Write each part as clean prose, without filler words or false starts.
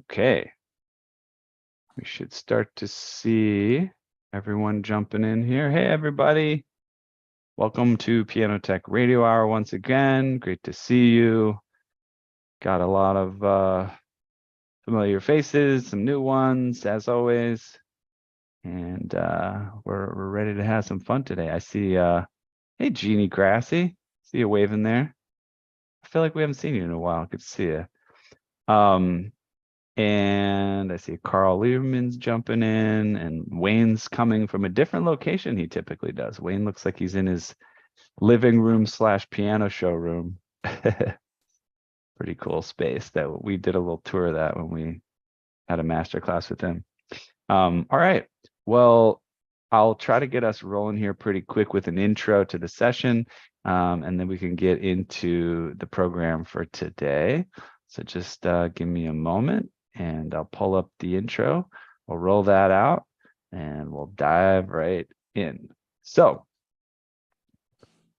Okay. We should start to see everyone jumping in here. Hey, everybody. Welcome to Piano Tech Radio Hour once again. Great to see you. Got a lot of familiar faces, some new ones, as always. And we're ready to have some fun today. I see, hey, Jeannie Grassi. See you waving there. I feel like we haven't seen you in a while. Good to see you. And I see Carl Lieberman's jumping in, and Wayne's coming from a different location he typically does. Wayne looks like he's in his living room / piano showroom. Pretty cool space that we did a little tour of that when we had a master class with him. All right. Well, I'll try to get us rolling here pretty quick with an intro to the session, and then we can get into the program for today. So just give me a moment and I'll pull up the intro. We'll roll that out and we'll dive right in. So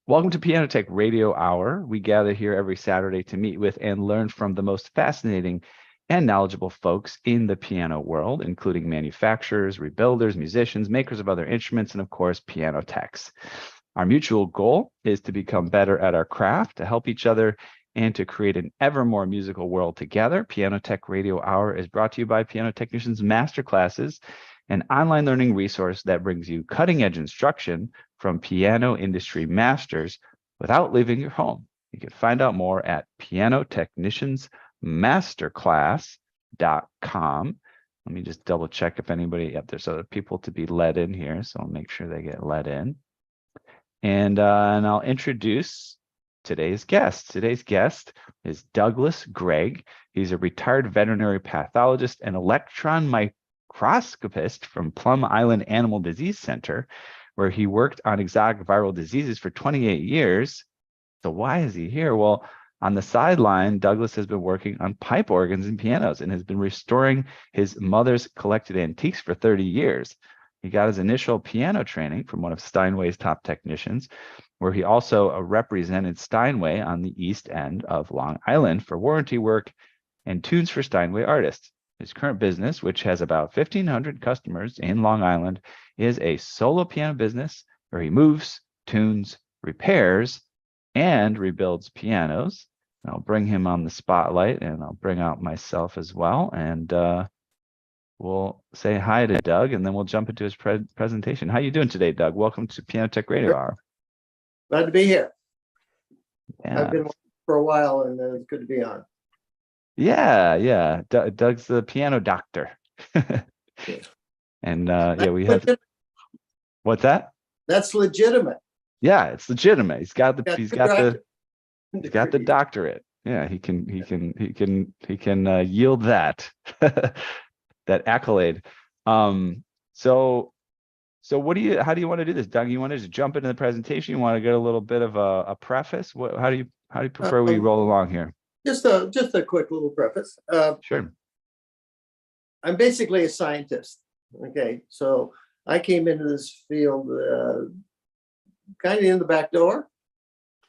welcome to Piano Tech Radio Hour. We gather here every Saturday to meet with and learn from the most fascinating and knowledgeable folks in the piano world, including manufacturers, rebuilders, musicians, makers of other instruments, and of course, piano techs. Our mutual goal is to become better at our craft, to help each other, and to create an ever more musical world together. Piano Tech Radio Hour is brought to you by Piano Technicians Masterclasses, an online learning resource that brings you cutting-edge instruction from piano industry masters without leaving your home. You can find out more at pianotechniciansmasterclass.com. Let me just double check if anybody, there's other people to be let in here, so I'll make sure they get let in. And I'll introduce today's guest. Today's guest is Douglas Gregg. He's a retired veterinary pathologist and electron microscopist from Plum Island Animal Disease Center, where he worked on exotic viral diseases for 28 years. So why is he here? Well, on the sideline, Douglas has been working on pipe organs and pianos and has been restoring his mother's collected antiques for 30 years. He got his initial piano training from one of Steinway's top technicians, where he also represented Steinway on the East End of Long Island for warranty work and tunes for Steinway artists. His current business, which has about 1,500 customers in Long Island, is a solo piano business where he moves, tunes, repairs, and rebuilds pianos. And I'll bring him on the spotlight, and I'll bring out myself as well. And we'll say hi to Doug, and then we'll jump into his presentation. How you doing today, Doug? Welcome to Piano Tech Radio Hour. Glad to be here. Yeah. I've been for a while, and it's good to be on. Yeah. Doug's the piano doctor. And yeah, we have. What's that? That's legitimate. Yeah, it's legitimate. He's got the doctorate. Yeah, he can yield that that accolade. So how do you want to do this, Doug? You want to just jump into the presentation? You want to get a little bit of a preface? How do you prefer we roll along here? Just a quick little preface. Sure. I'm basically a scientist. Okay, so I came into this field kind of in the back door.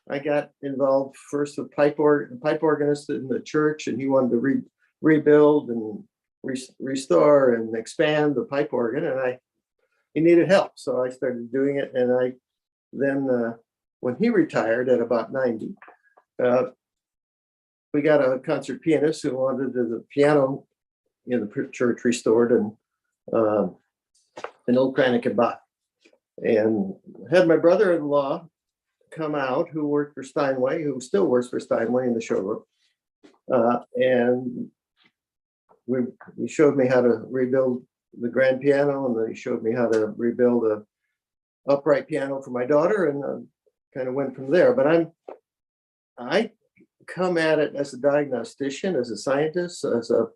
I got involved first with pipe organist in the church, and he wanted to rebuild and restore and expand the pipe organ, and he needed help, so I started doing it. And I then when he retired at about 90, we got a concert pianist who wanted the piano in the church restored, and an old Kranick Bach, and had my brother-in-law come out, who worked for Steinway, who still works for Steinway in the showroom, and he showed me how to rebuild the grand piano, and then he showed me how to rebuild a upright piano for my daughter, and kind of went from there. But I come at it as a diagnostician, as a scientist, as a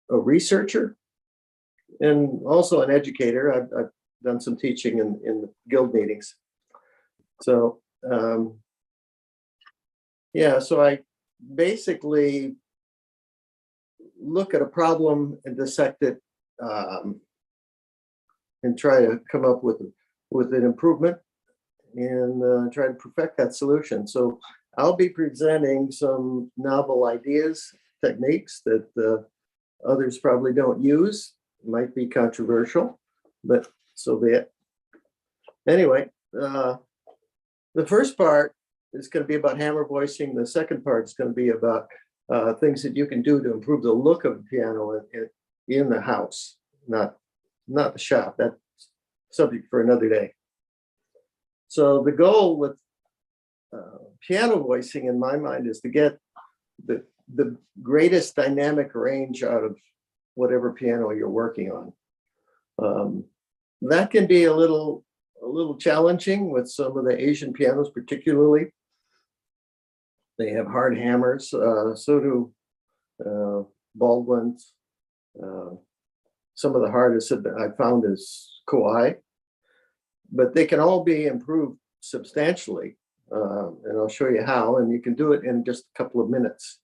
researcher, and also an educator. I've done some teaching in the guild meetings. So yeah, so I basically look at a problem and dissect it, and try to come up with an improvement, and try to perfect that solution. So I'll be presenting some novel ideas techniques that others probably don't use. Might be controversial, but so be it. Anyway, the first part is going to be about hammer voicing. The second part is going to be about things that you can do to improve the look of the piano in the house, not the shop. That's subject for another day. So the goal with piano voicing, in my mind, is to get the greatest dynamic range out of whatever piano you're working on. That can be a little challenging with some of the Asian pianos, particularly. They have hard hammers, so do Baldwin's. Some of the hardest that I found is Kawai, but they can all be improved substantially. And I'll show you how, and you can do it in just a couple of minutes.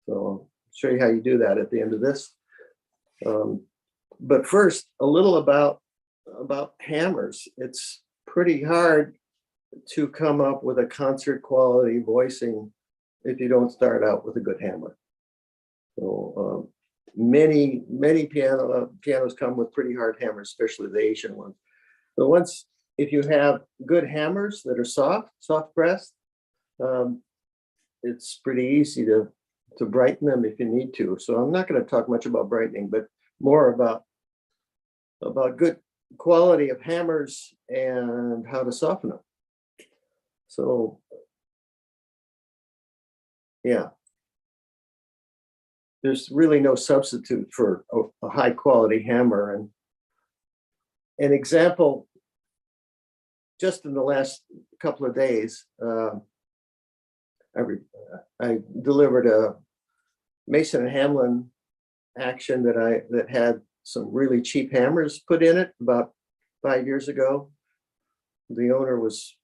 So I'll show you how you do that at the end of this. But first, a little about hammers. It's pretty hard to come up with a concert quality voicing if you don't start out with a good hammer. So many pianos come with pretty hard hammers, especially the Asian ones. So if you have good hammers that are soft pressed, it's pretty easy to brighten them if you need to. So I'm not going to talk much about brightening, but more about good quality of hammers and how to soften them. So yeah, there's really no substitute for a high quality hammer. And an example, just in the last couple of days, I delivered a Mason and Hamlin action that had some really cheap hammers put in it about 5 years ago. The owner was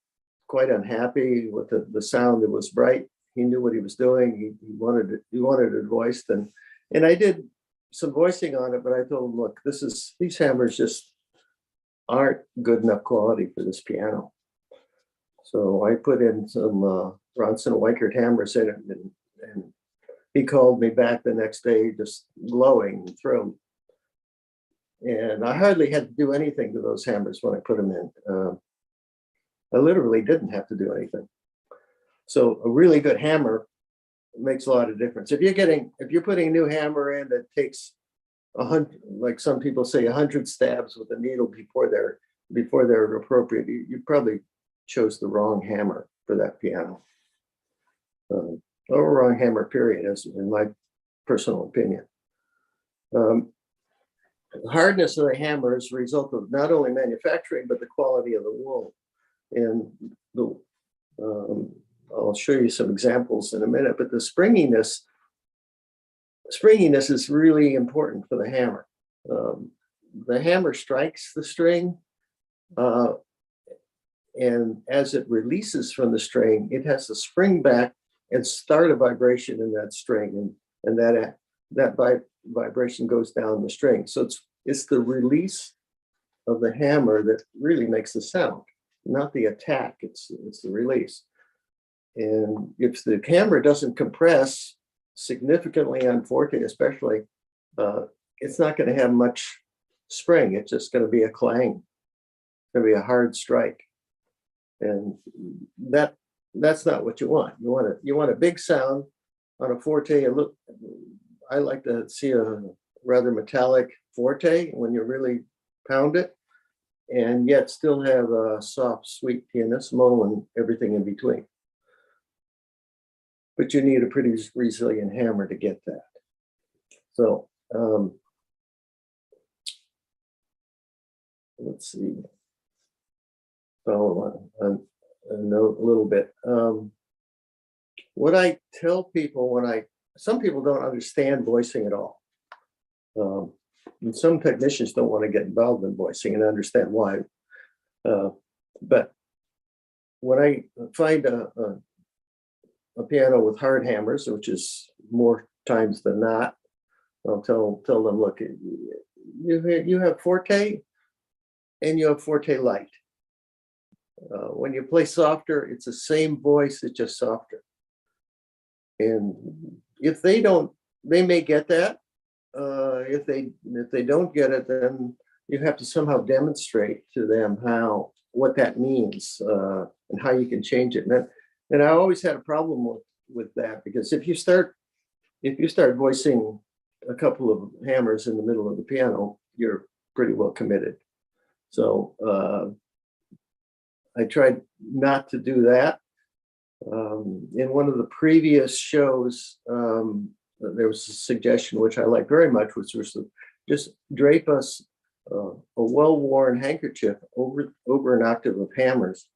quite unhappy with the sound. It was bright. He knew what he was doing. He wanted it voiced, and I did some voicing on it. But I told him, look, these hammers just aren't good enough quality for this piano. So I put in some Ronson Weichert hammers in it, and he called me back the next day just glowing and thrilled. And I hardly had to do anything to those hammers when I put them in. I literally didn't have to do anything. So a really good hammer makes a lot of difference. If you're putting a new hammer in that takes 100, like some people say, 100 stabs with a needle before they're appropriate, you probably chose the wrong hammer for that piano. Or wrong hammer, period, as in my personal opinion. The hardness of the hammer is a result of not only manufacturing, but the quality of the wool. And I'll show you some examples in a minute, but the springiness is really important for the hammer. The hammer strikes the string, and as it releases from the string, it has to spring back and start a vibration in that string, and that vibration goes down the string. So it's the release of the hammer that really makes the sound, not the attack. It's the release. And if the hammer doesn't compress significantly on forte, especially, it's not going to have much spring. It's just going to be a clang. It's going to be a hard strike, and that's not what you want. You want a big sound on a forte. I like to see a rather metallic forte when you really pound it, and yet still have a soft, sweet pianissimo and everything in between. But you need a pretty resilient hammer to get that. So let's see. So a little bit. What I tell people some people don't understand voicing at all. And some technicians don't want to get involved in voicing, and understand why. But when I find a piano with hard hammers, which is more times than not, I'll tell them, look, you have forte and you have forte light. When you play softer, it's the same voice, it's just softer. And if they don't they may get that. If they don't get it, then you have to somehow demonstrate to them what that means, and how you can change it. And I always had a problem with that, because if you start voicing a couple of hammers in the middle of the piano, you're pretty well committed. So I tried not to do that. In one of the previous shows, there was a suggestion which I liked very much, which was to just drape us a well-worn handkerchief over an octave of hammers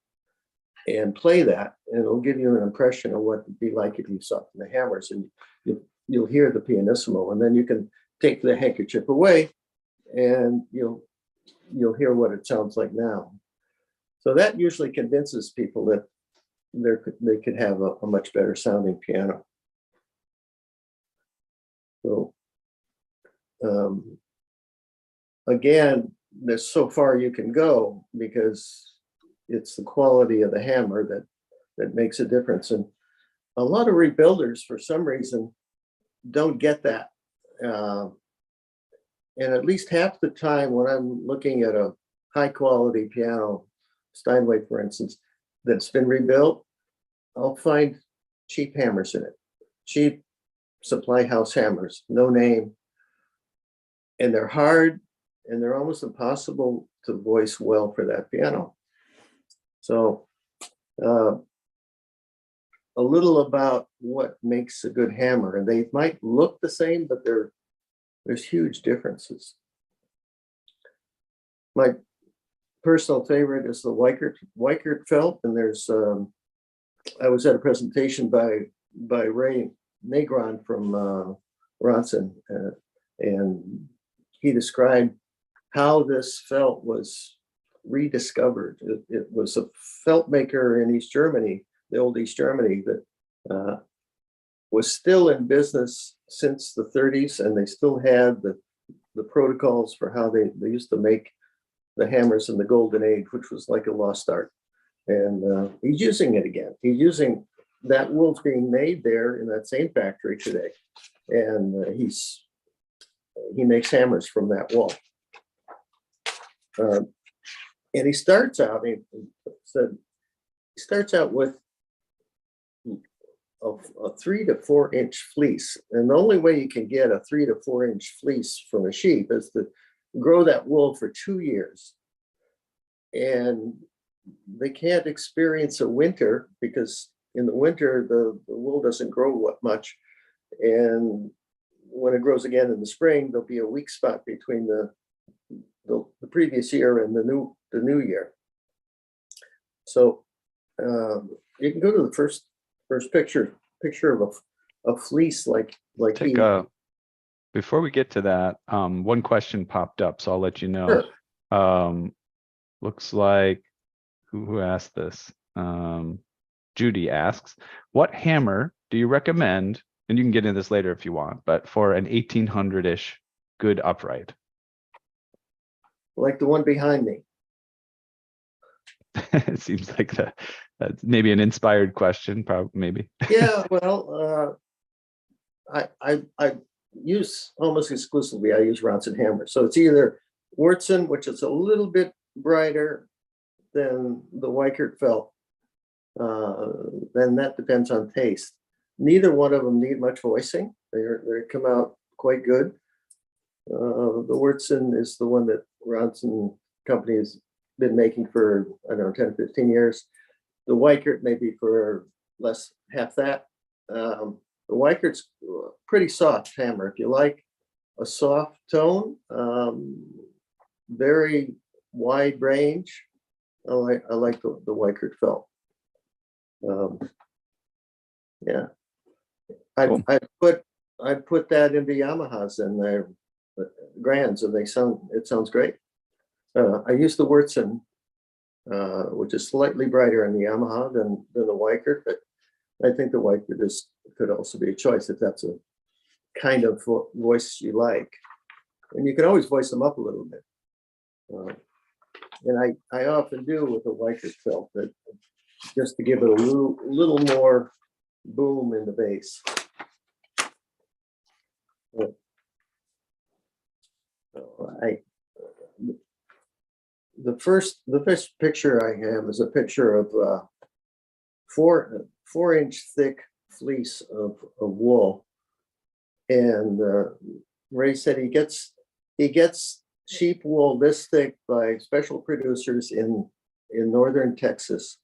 and play that, and it'll give you an impression of what it'd be like if you soften the hammers, and you'll hear the pianissimo, and then you can take the handkerchief away and you'll hear what it sounds like now. So that usually convinces people that they could have a much better sounding piano. So again, there's so far you can go, because it's the quality of the hammer that makes a difference. And a lot of rebuilders, for some reason, don't get that. And at least half the time when I'm looking at a high quality piano, Steinway, for instance, that's been rebuilt, I'll find cheap hammers in it, cheap supply house hammers, no name. And they're hard, and they're almost impossible to voice well for that piano. So a little about what makes a good hammer, and they might look the same, but there's huge differences. My personal favorite is the Weichert felt, and there's I was at a presentation by Ray Negron from Ronson, and he described how this felt was rediscovered. It was a felt maker in East Germany, the old East Germany, that was still in business since the 30s, and they still had the protocols for how they used to make the hammers in the golden age, which was like a lost art. And he's using it again. He's using that wool's being made there in that same factory today, and he makes hammers from that wool. And he starts out with a 3 to 4 inch fleece, and the only way you can get a 3 to 4 inch fleece from a sheep is to grow that wool for 2 years. And they can't experience a winter, because in the winter the wool doesn't grow much, and when it grows again in the spring, there'll be a weak spot between the previous year and the new year. So you can go to the first picture of a fleece like before we get to that, one question popped up, so I'll let you know. Sure. Looks like who asked this? Judy asks, what hammer do you recommend? And you can get into this later if you want, but for an 1800-ish good upright. Like the one behind me. It seems like that's maybe an inspired question, probably, maybe. Yeah, well, I use almost exclusively, I use Ronson hammers. So it's either Wurtzen, which is a little bit brighter than the Weichert felt. Then that depends on taste. Neither one of them need much voicing. They come out quite good. The Wurtzen is the one that Ronson company has been making for, I don't know, 10, 15 years. The Weichert maybe for half that. The Weichert's pretty soft hammer. If you like a soft tone, very wide range, I like the Weichert felt. Yeah, cool. I put that into Yamahas and their Grands, and it sounds great. I use the Wurtzen, which is slightly brighter in the Yamaha than the Weichert, but I think the Weichert could also be a choice if that's a kind of voice you like. And you can always voice them up a little bit. And I often do with the Weichert felt, that just to give it a little more boom in the bass. So the first picture I have is a picture of 4-inch thick fleece of wool. And Ray said he gets sheep wool this thick by special producers in northern Texas,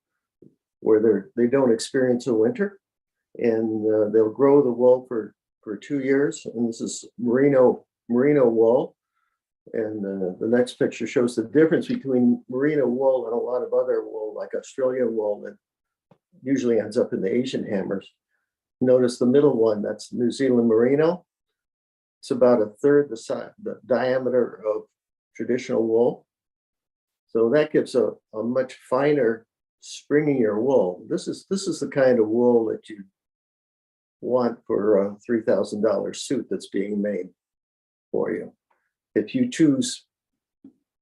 where they don't experience a winter, and they'll grow the wool for 2 years. And this is merino wool. And the next picture shows the difference between merino wool and a lot of other wool, like Australian wool, that usually ends up in the Asian hammers. Notice the middle one, that's New Zealand merino. It's about a third the diameter of traditional wool. So that gives a much finer, springier wool. This is the kind of wool that you want for a $3,000 suit that's being made for you. If you choose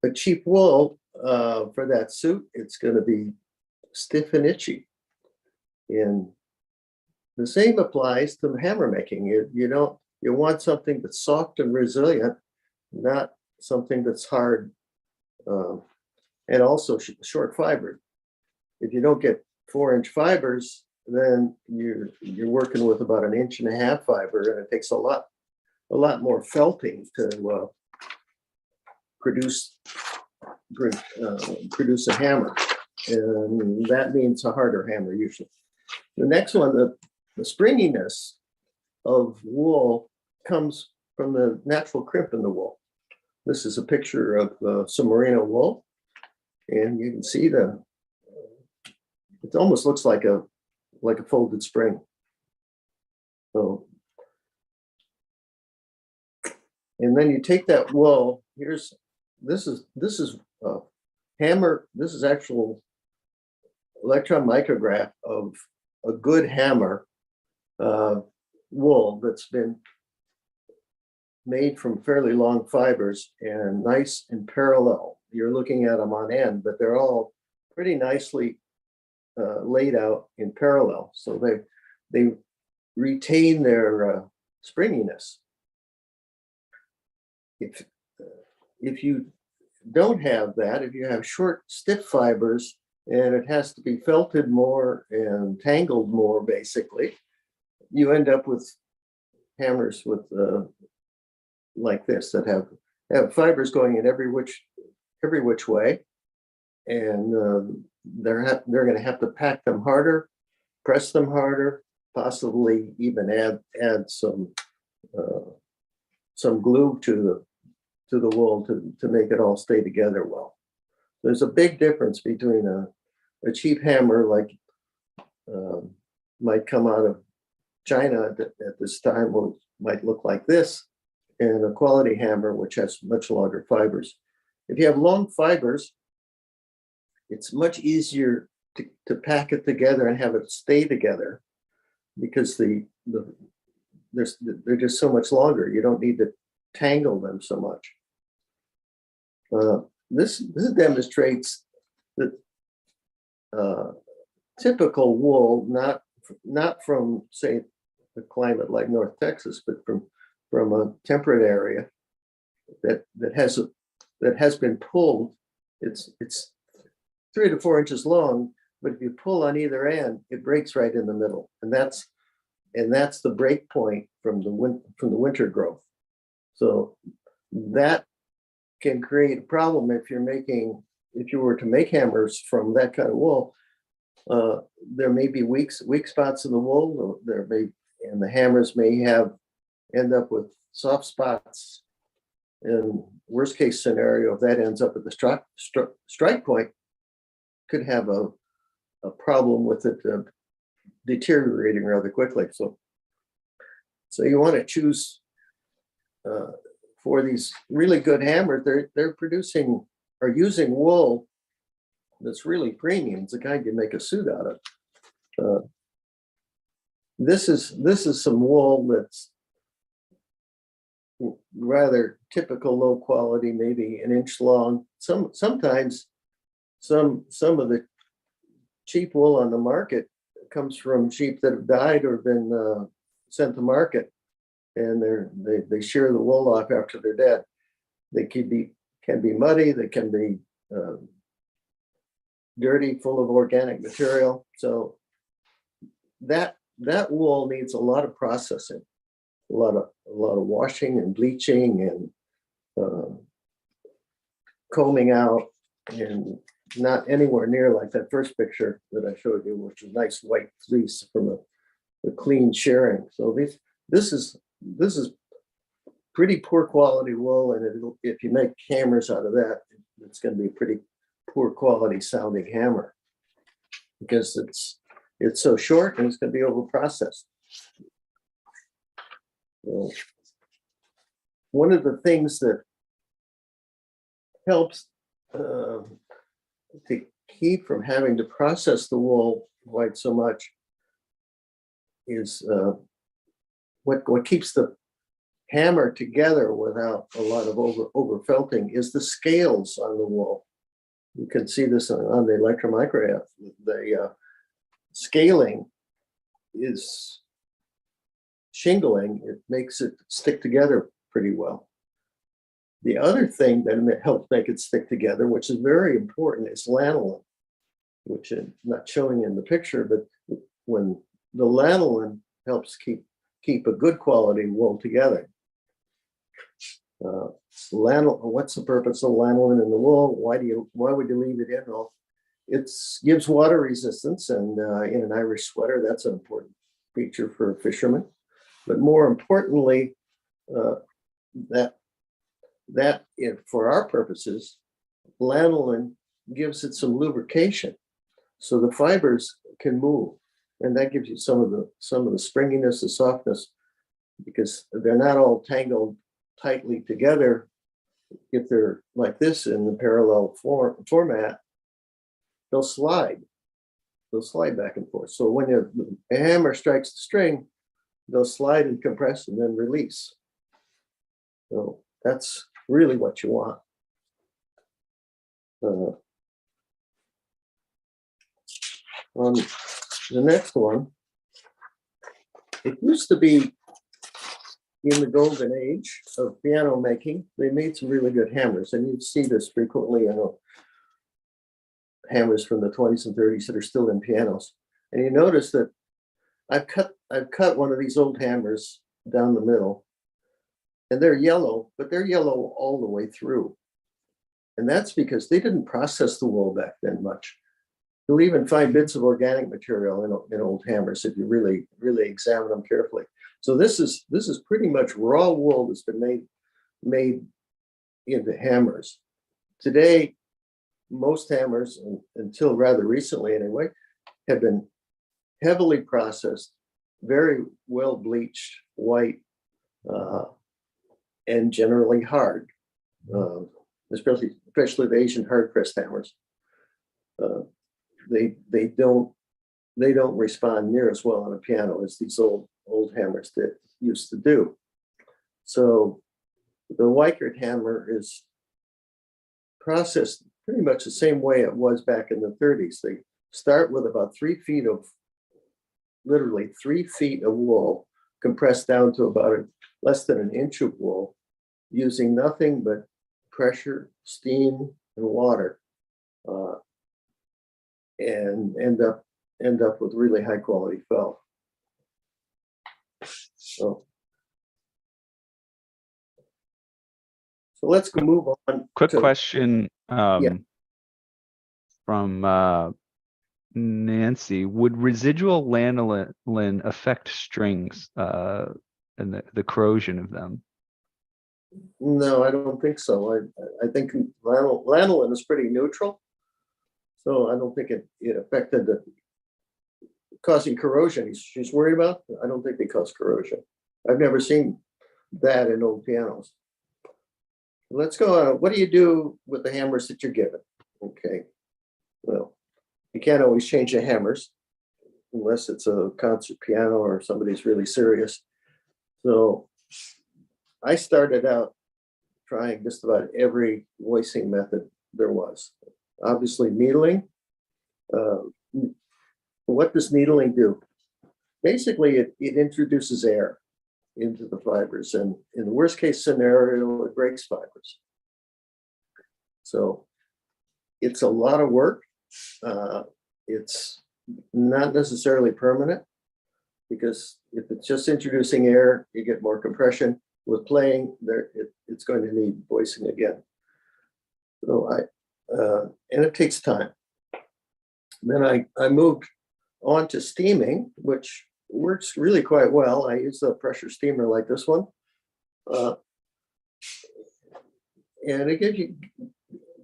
a cheap wool for that suit, it's going to be stiff and itchy. And the same applies to hammer making. You want something that's soft and resilient, not something that's hard and also short fibered. If you don't get 4-inch fibers, then you're working with about 1.5 inch fiber, and it takes a lot more felting to produce a hammer, and that means a harder hammer usually. The next one, the springiness of wool comes from the natural crimp in the wool. This is a picture of some merino wool, and you can see it almost looks like a folded spring. So, and then you take that wool. This is hammer. This is actual electron micrograph of a good hammer wool that's been made from fairly long fibers and nice and parallel. You're looking at them on end, but they're all pretty nicely laid out in parallel. So they retain their springiness. If you don't have that, if you have short, stiff fibers and it has to be felted more and tangled more, basically, you end up with hammers with like this that have fibers going in every which way, and they're going to have to pack them harder, press them harder, possibly even add some glue to the wool to make it all stay together well. There's a big difference between a cheap hammer like might come out of China at this time, might look like this, and a quality hammer which has much longer fibers. If you have long fibers, it's much easier to pack it together and have it stay together, because they're just so much longer. You don't need to tangle them so much. This demonstrates that typical wool, not from, say, a climate like North Texas, but from a temperate area that has been pulled. It's 3 to 4 inches long, but if you pull on either end, it breaks right in the middle, and that's the break point from the winter growth. So that can create a problem if you were to make hammers from that kind of wool. There may be weak spots in the wool. And the hammers may end up with soft spots. In worst case scenario, if that ends up at the strike point, could have a problem with it deteriorating rather quickly. So you want to choose for these really good hammers. They're producing or using wool that's really premium. It's the kind you make a suit out of. This is some wool that's rather typical, low quality, maybe 1 inch long. Sometimes some of the cheap wool on the market comes from sheep that have died or been sent to market. and they shear the wool off after they're dead. They can be muddy, they can be dirty, full of organic material. So that wool needs a lot of processing, a lot of washing and bleaching and combing out, and not anywhere near like that first picture that I showed you, which is nice white fleece from a clean shearing. So this is pretty poor quality wool, and if you make hammers out of that, it's going to be a pretty poor quality sounding hammer because it's so short and it's going to be over processed. So one of the things that helps to keep from having to process the wool quite so much is what keeps the hammer together without a lot of over felting is the scales on the wool. You can see this on the electromicrograph. The scaling is shingling. It makes it stick together pretty well. The other thing that helps make it stick together, which is very important, is lanolin, which I'm not showing in the picture, but when the lanolin helps keep a good quality wool together. What's the purpose of lanolin in the wool? Why would you leave it in? Well, it gives water resistance, and in an Irish sweater, that's an important feature for fishermen. But more importantly, for our purposes, lanolin gives it some lubrication, so the fibers can move, and that gives you some of the springiness, the softness, because they're not all tangled tightly together. If they're like this in the parallel format, they'll slide back and forth. So when a hammer strikes the string, they'll slide and compress and then release. So that's really what you want. On the next one, it used to be in the golden age of piano making, they made some really good hammers, and you'd see this frequently. I know hammers from the 20s and 30s that are still in pianos, and you notice that I've cut one of these old hammers down the middle, and they're yellow, but they're yellow all the way through, and that's because they didn't process the wool back then much. You'll even find bits of organic material in old hammers if you really examine them carefully. So this is pretty much raw wool that's been made into hammers. Today, most hammers, until rather recently anyway, have been heavily processed, very well bleached, white, and generally hard, especially the Asian hard pressed hammers. They don't respond near as well on a piano as these old hammers that used to do. So the Weichert hammer is processed pretty much the same way it was back in the 30s. They start with about literally 3 feet of wool compressed down to about less than an inch of wool, using nothing but pressure, steam, and water, and end up with really high quality felt. So let's move on. Quick question Yeah. from Nancy. Would residual lanolin affect strings and the corrosion of them? No, I don't think so. I think lanolin is pretty neutral, so I don't think it affected causing corrosion. She's worried about. I don't think they cause corrosion. I've never seen that in old pianos. Let's go on. What do you do with the hammers that you're given? Okay, well, you can't always change the hammers unless it's a concert piano or somebody's really serious. So I started out trying just about every voicing method there was. Obviously, needling. What does needling do? Basically, it introduces air. into the fibers, and in the worst case scenario, it breaks fibers. So it's a lot of work. It's not necessarily permanent, because if it's just introducing air, you get more compression. With playing there, it's going to need voicing again. So and it takes time. Then I moved on to steaming, which works really quite well. I use a pressure steamer like this one. And it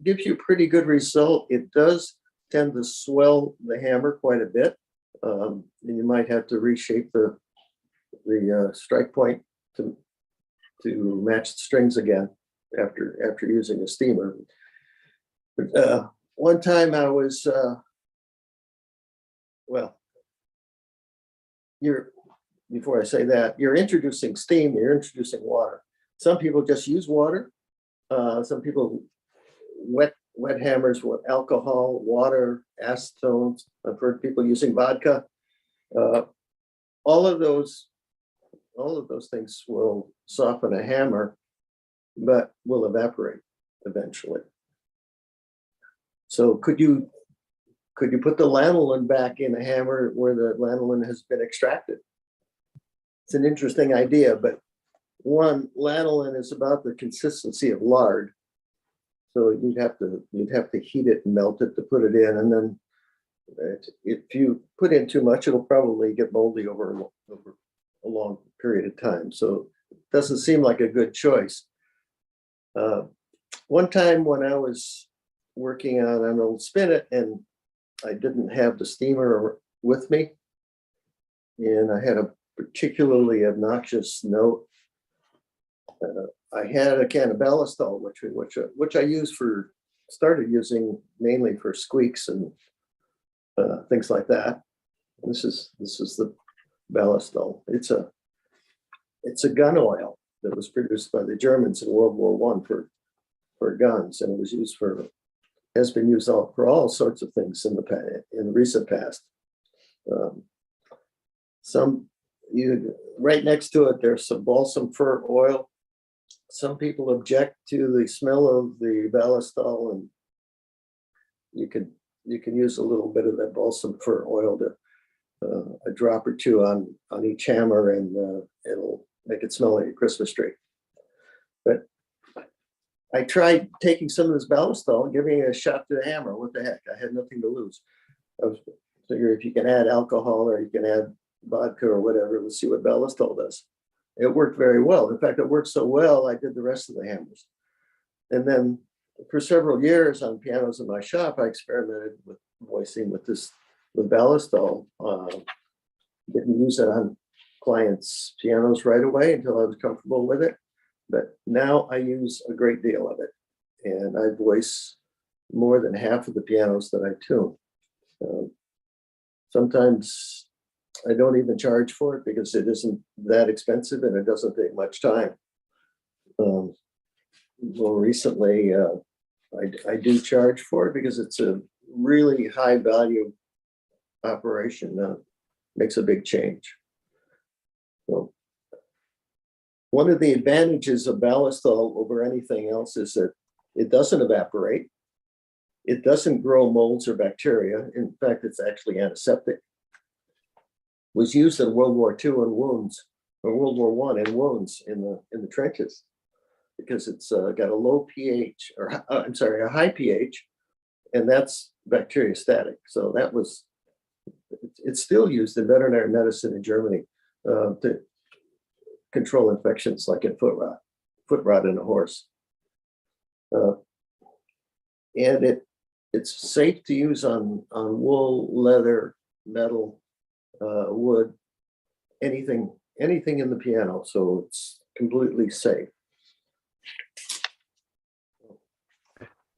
gives you pretty good result. It does tend to swell the hammer quite a bit. And you might have to reshape the strike point to match the strings again after using a steamer. But one time I was, before I say that, you're introducing steam, you're introducing water. Some people just use water. Some people wet hammers with alcohol, water, acetones. I've heard people using vodka. All of those things will soften a hammer, but will evaporate eventually. So could you put the lanolin back in a hammer where the lanolin has been extracted? It's an interesting idea, but one, lanolin is about the consistency of lard. So you'd have to heat it and melt it to put it in, and then if you put in too much, it'll probably get moldy over a long period of time. So it doesn't seem like a good choice. One time when I was working on an old spinet and I didn't have the steamer with me, and I had a particularly obnoxious note. I had a can of Ballistol, which I started using mainly for squeaks and things like that. This is the Ballistol. It's a gun oil that was produced by the Germans in World War I for guns, and it was has been used for all sorts of things in the recent past. Right next to it, there's some balsam fir oil. Some people object to the smell of the Ballistol, and you can use a little bit of that balsam fir oil to a drop or two on each hammer, and it'll make it smell like a Christmas tree. But I tried taking some of this Ballistol and giving it a shot to the hammer. What the heck? I had nothing to lose. I was figuring if you can add alcohol or you can add vodka or whatever, let's see what Ballistol does. It worked very well. In fact, it worked so well, I did the rest of the hammers. And then for several years on pianos in my shop, I experimented with voicing with Ballistol. Didn't use it on clients' pianos right away until I was comfortable with it. But now I use a great deal of it. And I voice more than half of the pianos that I tune. Sometimes I don't even charge for it because it isn't that expensive and it doesn't take much time. More recently, I do charge for it because it's a really high value operation. Makes a big change. So one of the advantages of Ballistol over anything else is that it doesn't evaporate. It doesn't grow molds or bacteria. In fact, it's actually antiseptic. Was used in World War II in wounds, or World War I in wounds in the trenches, because it's got a low pH, or I'm sorry, a high pH, and that's bacteriostatic. So it's still used in veterinary medicine in Germany to control infections like in foot rot in a horse. And it's safe to use on wool, leather, metal, wood, anything in the piano, so it's completely safe.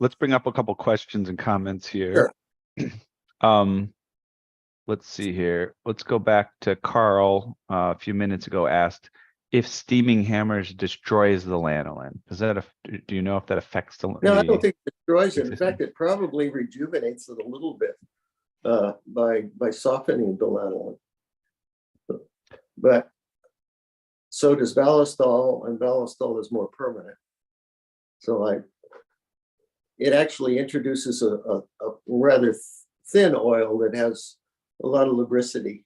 Let's bring up a couple questions and comments here. Sure. Let's see here. Let's go back to Carl. A few minutes ago asked if steaming hammers destroys the lanolin. Do you know if that affects the? No, I don't think it destroys it. In fact, it probably rejuvenates it a little bit by softening the lanolin. But so does Ballistol, and Ballistol is more permanent. So it actually introduces a rather thin oil that has a lot of lubricity.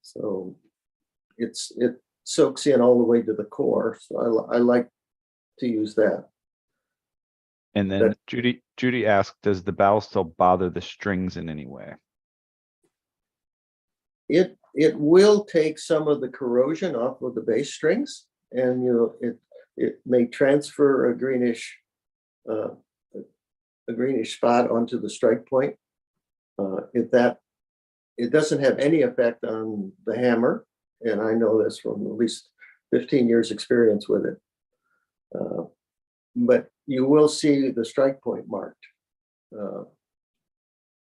So it soaks in all the way to the core. So I like to use that. And then Judy asked, does the Ballistol bother the strings in any way? It will take some of the corrosion off of the bass strings, and it may transfer a greenish spot onto the strike point. It doesn't have any effect on the hammer, and I know this from at least 15 years experience with it. But you will see the strike point marked,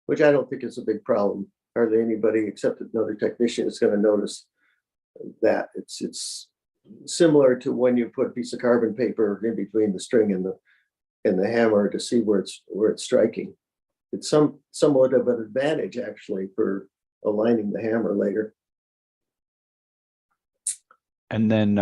which I don't think is a big problem. Hardly anybody except another technician is going to notice that. It's similar to when you put a piece of carbon paper in between the string and the hammer to see where it's striking. It's somewhat of an advantage actually for aligning the hammer later. And then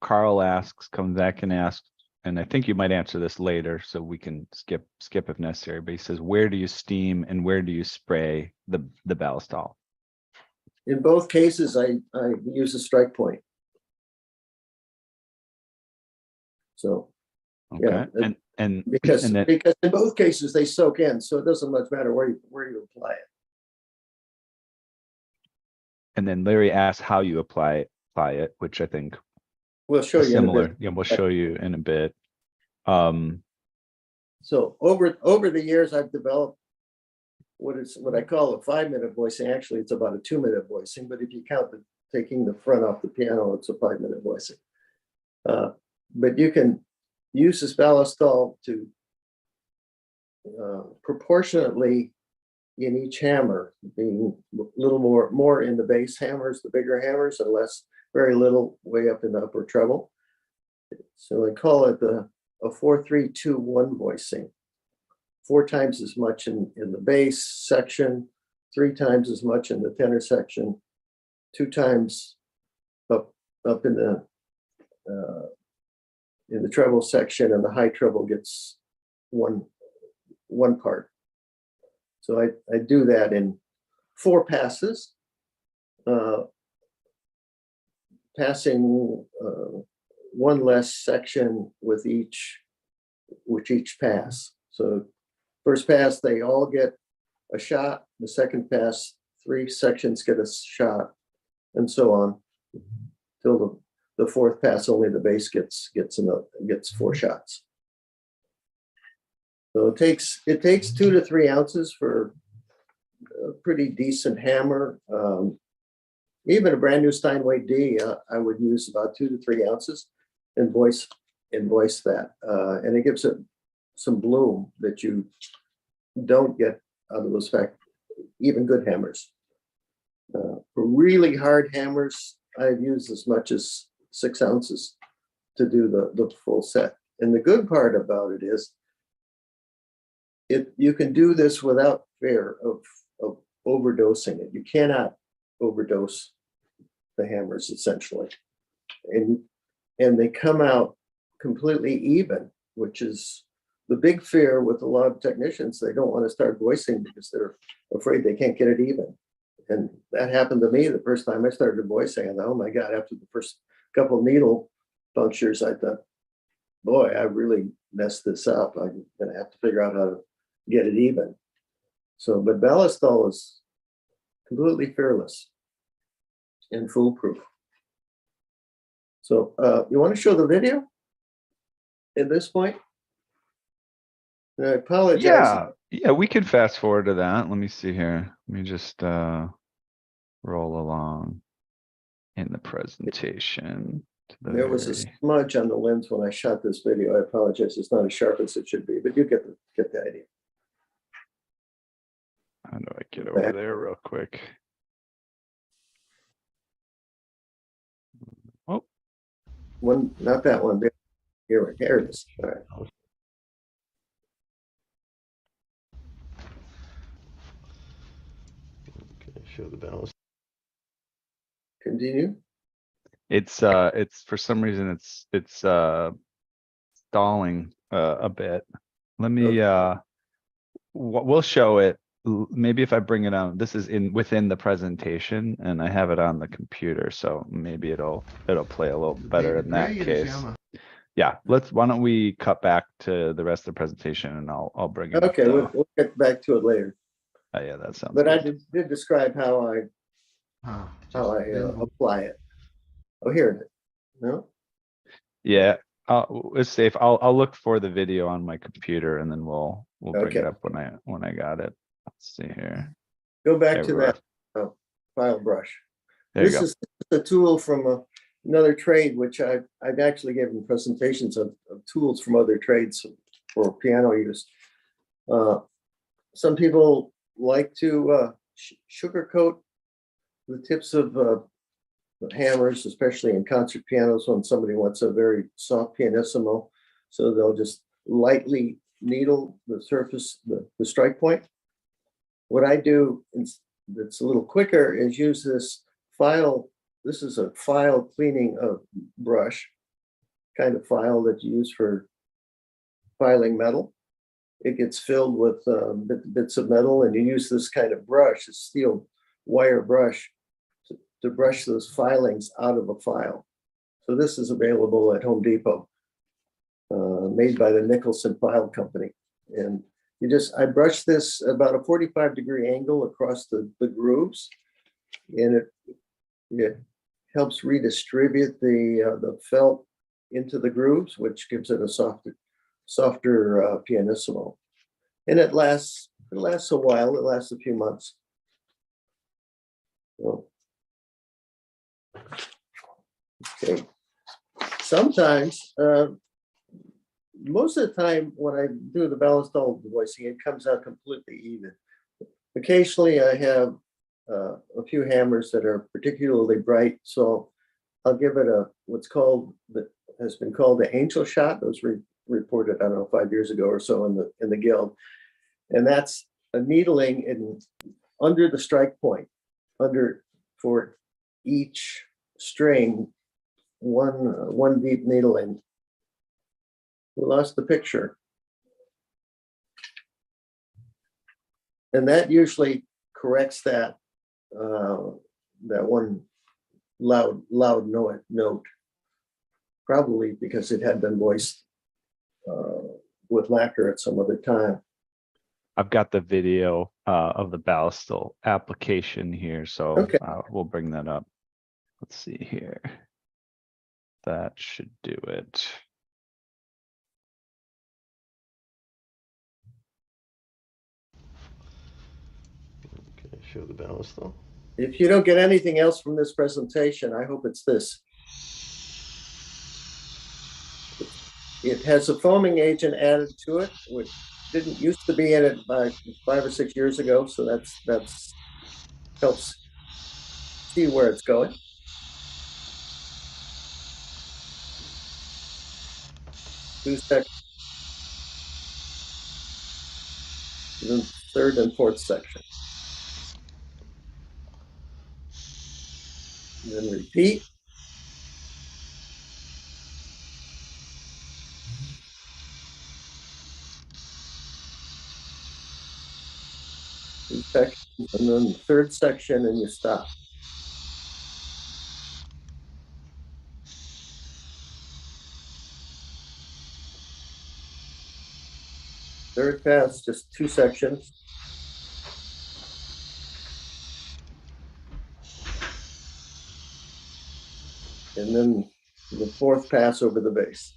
Carl comes back and asks, and I think you might answer this later, so we can skip if necessary, but he says, where do you steam and where do you spray the Ballistol? In both cases, I use a strike point. So, Okay. yeah, and because and then, in both cases they soak in, so it doesn't much matter where you apply it. and then Larry asks how you apply it, which I think We'll show is you in a similar. bit. Yeah, we'll show you in a bit. So over the years, I've developed what I call a 5-minute voicing. Actually, it's about a 2-minute voicing, but if you count taking the front off the piano, it's a 5-minute voicing. But you can use this Ballistol to proportionately in each hammer, being a little more in the bass hammers, the bigger hammers, and very little way up in the upper treble. So I call it a 4-3-2-1 voicing. 4 times as much in the bass section, 3 times as much in the tenor section, 2 times up in the treble section, and the high treble gets one part. So I do that in 4 passes, passing one less section with each pass. So first pass, they all get a shot. The second pass, 3 sections get a shot, and so on, till the 4th pass, only the bass gets 4 shots. So it takes 2 to 3 ounces for a pretty decent hammer. Even a brand new Steinway D, I would use about 2 to 3 ounces and voice that, and it gives it some bloom that you don't get out of those even good hammers. For really hard hammers, I've used as much as 6 ounces to do the full set. And the good part about it is you can do this without fear of overdosing it. You cannot overdose the hammers, essentially. And they come out completely even, which is the big fear with a lot of technicians. They don't want to start voicing because they're afraid they can't get it even. And that happened to me the first time I started voicing. I thought, oh my God, after the first couple needle punctures, I thought, boy, I really messed this up. I'm going to have to figure out how to get it even. So, but Ballistol is completely fearless and foolproof. So you want to show the video at this point? And I apologize. Yeah, we could fast forward to that. Let me see here. Let me just roll along in the presentation. There was a smudge on the lens when I shot this video. I apologize. It's not as sharp as it should be, but you get the idea. How do I get over there real quick? Oh, Not that one. Here it is. All right. Okay, show the balance. Continue. It's for some reason it's stalling a bit. Let me we'll show it. Maybe if I bring it on, this is within the presentation and I have it on the computer, so maybe it'll play a little better in that case. Yeah, why don't we cut back to the rest of the presentation and I'll bring it up. Okay, we'll get back to it later. Oh, yeah, that sounds But I good. did describe how I apply it. Oh, here it is. No? Yeah, it's safe. I'll look for the video on my computer and then we'll bring Okay. it up when I got it. Let's see here. Go back to Everywhere. that file brush. There you This go. is a tool from another trade, which I've actually given presentations of tools from other trades for piano use. Some people like to sugarcoat the tips of hammers, especially in concert pianos when somebody wants a very soft pianissimo. So they'll just lightly needle the surface, the strike point. What I do that's a little quicker is use this file. This is a file cleaning brush, kind of file that you use for filing metal. It gets filled with bits of metal, and you use this kind of brush, a steel wire brush, to brush those filings out of a file. So this is available at Home Depot, made by the Nicholson File Company. And I brush this about a 45-degree angle across the grooves, and it helps redistribute the felt into the grooves, which gives it a softer pianissimo. And it lasts a while. It lasts a few months. So, okay. Sometimes, most of the time when I do the Ballestall voicing, it comes out completely even. Occasionally I have a few hammers that are particularly bright, so I'll give it has been called the angel shot. Those reported, I don't know, 5 years ago or so in the guild. And that's a needling under the strike point, for each string, one deep needling. We lost the picture. And that usually corrects that one loud note, probably because it had been voiced with lacquer at some other time. I've got the video of the Ballestall application here, so Okay. we'll bring that up. Let's see here. That should do it. Okay, show the Ballestall. If you don't get anything else from this presentation, I hope it's this. It has a foaming agent added to it, which didn't used to be in it by 5 or 6 years ago. So that's helps see where it's going. Two sections, then third and fourth section. And then repeat. Two sections, and then the third section, and you stop. Third pass, just 2 sections. And then the fourth pass over the bass.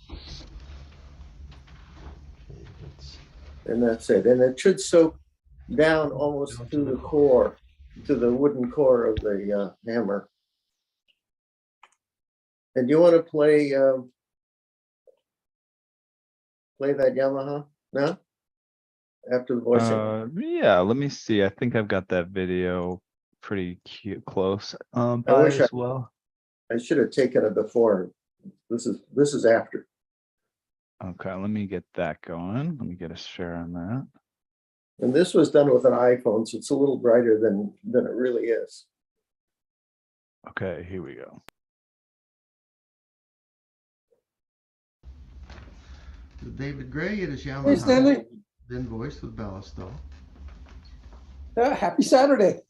And that's it. And it should soak down almost to the core, to the wooden core of the hammer. And you want to play that Yamaha now? After the voicing? Yeah, let me see. I think I've got that video pretty close by wish as well. I should have taken it before. This is after. Okay, let me get that going. Let me get a share on that. And this was done with an iPhone, so it's a little brighter than it really is. Okay, here we go. David Gray, it is Hey, Yamaha. Stanley. Then voice with Ballisto. Happy Saturday.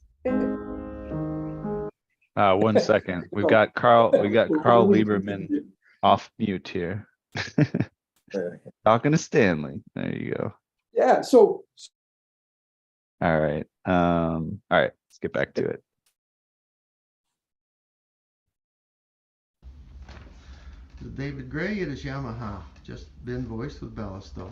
1 second. We got Carl Lieberman off mute here. Talking to Stanley. There you go. Yeah, so All right. All right, let's get back to it. David Gray, it is Yamaha. Just been voiced with Ballisto.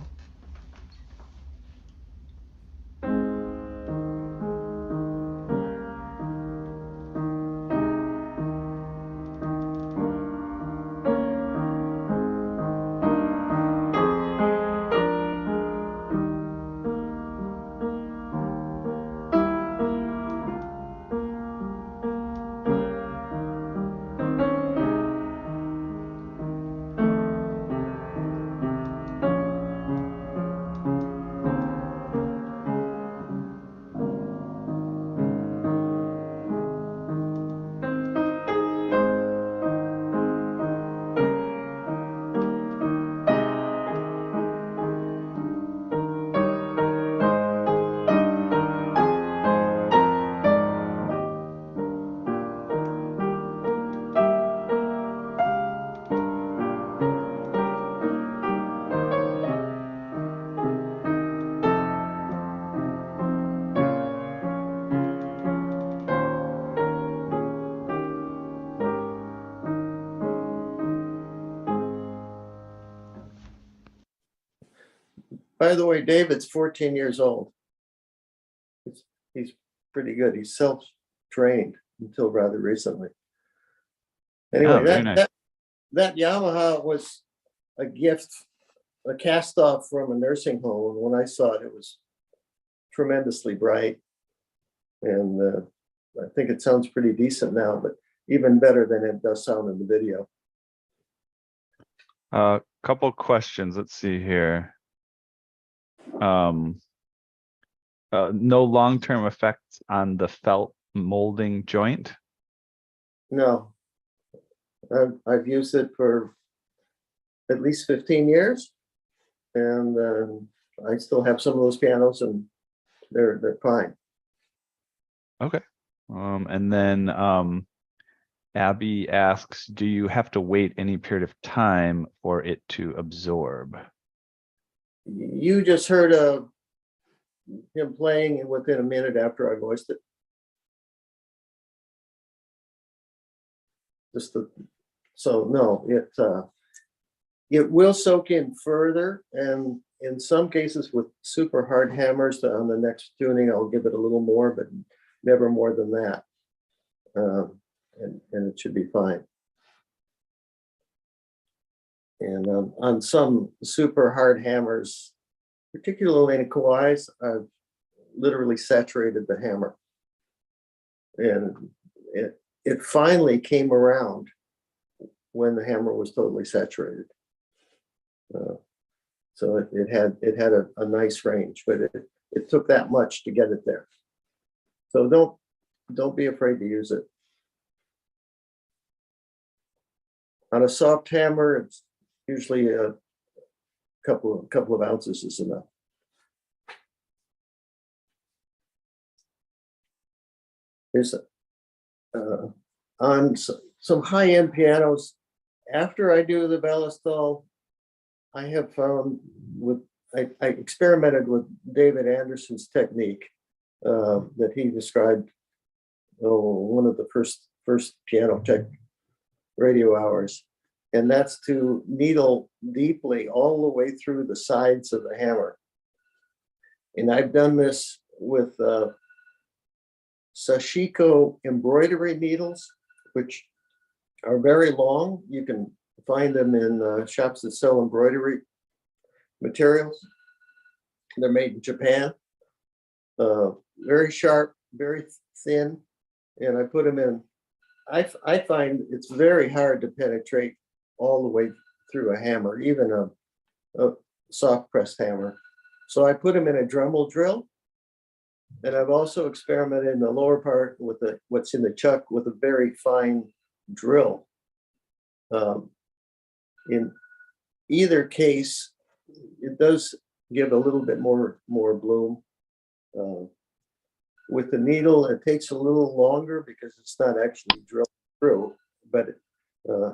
By the way, David's 14 years old. He's pretty good. He's self-trained until rather recently. Anyway, Oh, very nice. that Yamaha was a gift, a cast off from a nursing home. And when I saw it, it was tremendously bright. And I think it sounds pretty decent now, but even better than it does sound in the video. Couple questions. Let's see here. No long-term effects on the felt molding joint. No, I've used it for at least 15 years. And I still have some of those pianos and they're fine. Okay. And then Abby asks, do you have to wait any period of time for it to absorb? You just heard him playing within a minute after I voiced it. So no, it will soak in further, and in some cases with super hard hammers on the next tuning, I'll give it a little more, but never more than that. And it should be fine. And on some super hard hammers, particularly in Kawais, I've literally saturated the hammer. And it finally came around when the hammer was totally saturated. So it had a nice range, but it took that much to get it there. So don't be afraid to use it. On a soft hammer, it's usually a couple of ounces is enough. Here's on some high-end pianos. After I do the Ballisto, I have found I experimented with David Anderson's technique that he described. One of the first piano tech radio hours. And that's to needle deeply all the way through the sides of the hammer. And I've done this with Sashiko embroidery needles, which are very long. You can find them in shops that sell embroidery materials. They're made in Japan. Very sharp, very thin. And I put them in. I find it's very hard to penetrate all the way through a hammer, even a soft pressed hammer. So I put them in a Dremel drill. And I've also experimented in the lower part with what's in the chuck with a very fine drill. In either case, it does give a little bit more bloom. With the needle, it takes a little longer because it's not actually drilled through, but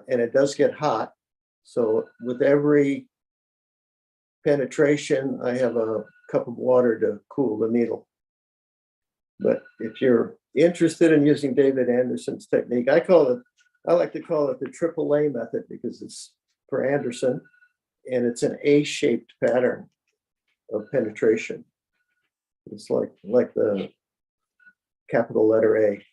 and it does get hot. So with every penetration, I have a cup of water to cool the needle. But if you're interested in using David Anderson's technique, I like to call it the AAA method because it's for Anderson, and it's an A-shaped pattern of penetration. It's like the capital letter A.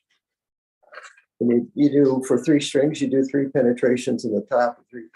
And you do, for 3 strings, you do 3 penetrations in the top, 3